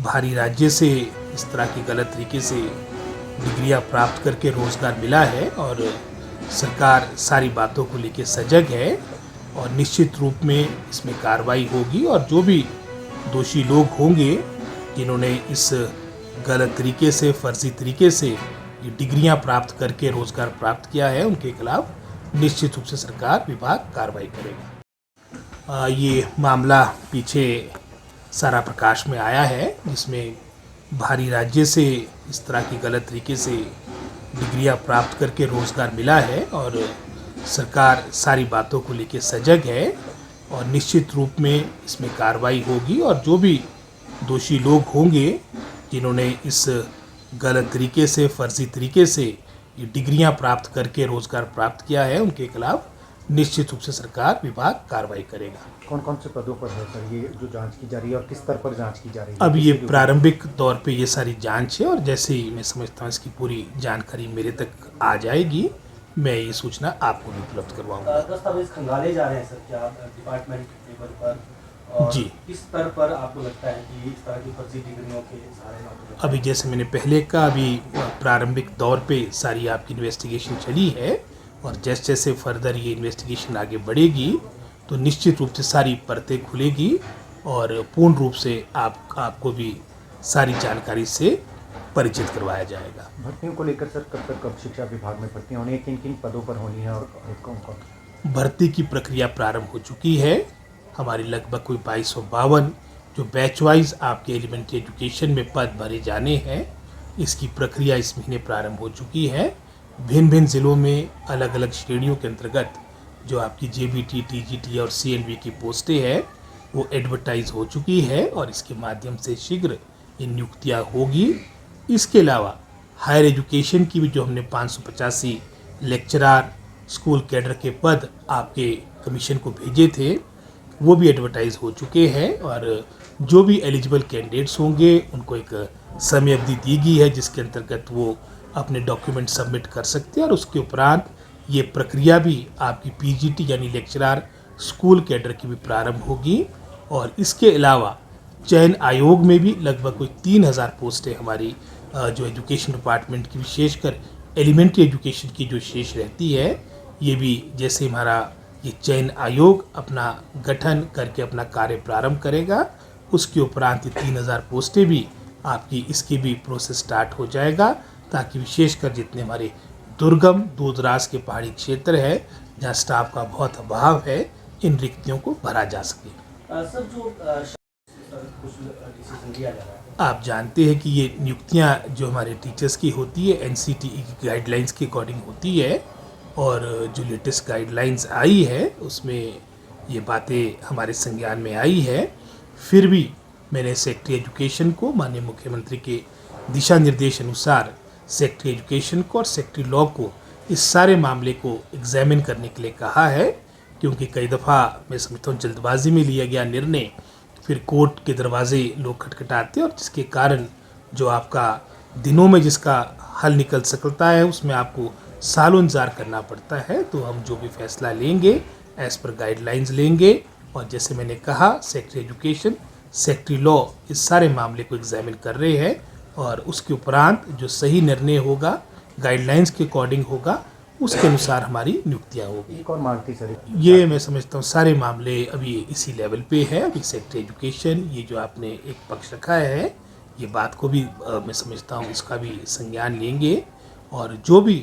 बाहरी राज्य से इस तरह की गलत तरीके से डिग्रियां प्राप्त करके रोज़गार मिला है और सरकार सारी बातों को लेकर सजग है और निश्चित रूप में इसमें कार्रवाई होगी और जो भी दोषी लोग होंगे जिन्होंने इस गलत तरीके से फर्जी तरीके से ये डिग्रियां प्राप्त करके रोज़गार प्राप्त किया है उनके खिलाफ निश्चित रूप से सरकार विभाग कार्रवाई करेगा। ये मामला पीछे सारा प्रकाश में आया है जिसमें बाहरी राज्य से इस तरह की गलत तरीके से डिग्रियां प्राप्त करके रोज़गार मिला है और सरकार सारी बातों को लेकर सजग है और निश्चित रूप में इसमें कार्रवाई होगी और जो भी दोषी लोग होंगे जिन्होंने इस गलत तरीके से फर्जी तरीके से ये डिग्रियां प्राप्त करके रोज़गार प्राप्त किया है उनके खिलाफ निश्चित रूप से सरकार विभाग कार्रवाई करेगा। कौन कौन से पदों पर है सर ये जो जांच की जा रही है और किस स्तर पर जांच की जा रही है? अब ये प्रारंभिक दौर पे ये सारी जांच है और जैसे ही मैं समझता हूँ इसकी पूरी जानकारी मेरे तक आ जाएगी मैं ये सूचना आपको भी उपलब्ध करवाऊंगा। दस्तावेज खंगाले जा रहे हैं सर क्या डिपार्टमेंट लेवल पर और जी किस स्तर पर आपको लगता है कि इस तरह की फर्जी डिग्रियों के सारे मामले? अभी जैसे मैंने पहले कहा अभी प्रारंभिक दौर पे सारी आपकी इन्वेस्टिगेशन चली है और जैसे जैसे फर्दर ये इन्वेस्टिगेशन आगे बढ़ेगी तो निश्चित रूप से सारी परतें खुलेगी और पूर्ण रूप से आपको भी सारी जानकारी से परिचित करवाया जाएगा। भर्तियों को लेकर सर कब शिक्षा विभाग में भर्तियां होनी है, किन किन पदों पर होनी है और कौन कौन? भर्ती की प्रक्रिया प्रारंभ हो चुकी है। हमारी लगभग कोई 2252 जो बैच वाइज आपके एलिमेंट्री एजुकेशन में पद भरे जाने हैं इसकी प्रक्रिया इस महीने प्रारंभ हो चुकी है। भिन्न भिन्न ज़िलों में अलग अलग श्रेणियों के अंतर्गत जो आपकी जेबीटी, टीजीटी और सीएनवी की पोस्टें हैं वो एडवर्टाइज हो चुकी है और इसके माध्यम से शीघ्र ये नियुक्तियाँ होगी। इसके अलावा हायर एजुकेशन की भी जो हमने 585 लेक्चरार स्कूल कैडर के पद आपके कमीशन को भेजे थे वो भी एडवर्टाइज हो चुके हैं और जो भी एलिजिबल कैंडिडेट्स होंगे उनको एक समय अवधि दी गई है जिसके अंतर्गत वो अपने डॉक्यूमेंट सबमिट कर सकते हैं और उसके उपरांत ये प्रक्रिया भी आपकी पीजीटी यानी लेक्चरार स्कूल कैडर की भी प्रारंभ होगी और इसके अलावा चयन आयोग में भी लगभग कोई 3000 पोस्टें हमारी जो एजुकेशन डिपार्टमेंट की विशेषकर एलिमेंट्री एजुकेशन की जो शेष रहती है ये भी जैसे हमारा ये चयन आयोग अपना गठन करके अपना कार्य प्रारंभ करेगा उसके उपरांत ये 3000 पोस्टें भी आपकी इसकी भी प्रोसेस स्टार्ट हो जाएगा ताकि विशेषकर जितने हमारे दुर्गम दूर दराज के पहाड़ी क्षेत्र है जहाँ स्टाफ का बहुत अभाव है इन रिक्तियों को भरा जा सके। सर जो कुछ डिसीजन लिया जा रहा है आप जानते हैं कि ये नियुक्तियाँ जो हमारे टीचर्स की होती है एनसीटीई की गाइडलाइंस के अकॉर्डिंग होती है और जो लेटेस्ट गाइडलाइंस आई है उसमें ये बातें हमारे संज्ञान में आई है। फिर भी मैंने सेक्रेटरी एजुकेशन को माननीय मुख्यमंत्री के दिशा निर्देश अनुसार सेक्रेटरी एजुकेशन को और सेक्रेटरी लॉ को इस सारे मामले को एग्जामिन करने के लिए कहा है क्योंकि कई दफ़ा मैं समझता हूँ जल्दबाजी में लिया गया निर्णय फिर कोर्ट के दरवाजे लोग खटखटाते और जिसके कारण जो आपका दिनों में जिसका हल निकल सकता है उसमें आपको सालों इंतजार करना पड़ता है। तो हम जो भी फैसला लेंगे एज़ पर गाइडलाइंस लेंगे और जैसे मैंने कहा सेक्रेटरी एजुकेशन सेक्रेटरी लॉ इस सारे मामले को एग्जामिन कर रहे हैं और उसके उपरांत जो सही निर्णय होगा गाइडलाइंस के अकॉर्डिंग होगा उसके अनुसार हमारी नियुक्तियाँ होगी। एक और मांग थी सर ये मैं समझता हूँ सारे मामले अभी इसी लेवल पे है। अभी सेक्रेटरी एजुकेशन ये जो आपने एक पक्ष रखा है ये बात को भी मैं समझता हूँ इसका भी संज्ञान लेंगे और जो भी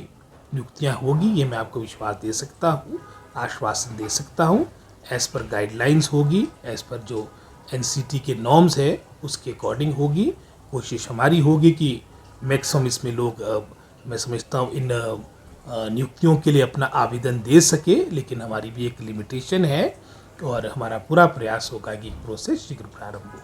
नियुक्तियाँ होगी ये मैं आपको विश्वास दे सकता हूँ आश्वासन दे सकता हूँ एज़ पर गाइडलाइंस होगी एज़ पर जो एनसीटी के नॉर्म्स है उसके अकॉर्डिंग होगी। कोशिश हमारी होगी कि मैक्सिमम इसमें लोग मैं समझता हूँ इन नियुक्तियों के लिए अपना आवेदन दे सके लेकिन हमारी भी एक लिमिटेशन है और हमारा पूरा प्रयास होगा कि प्रोसेस शीघ्र प्रारंभ हो।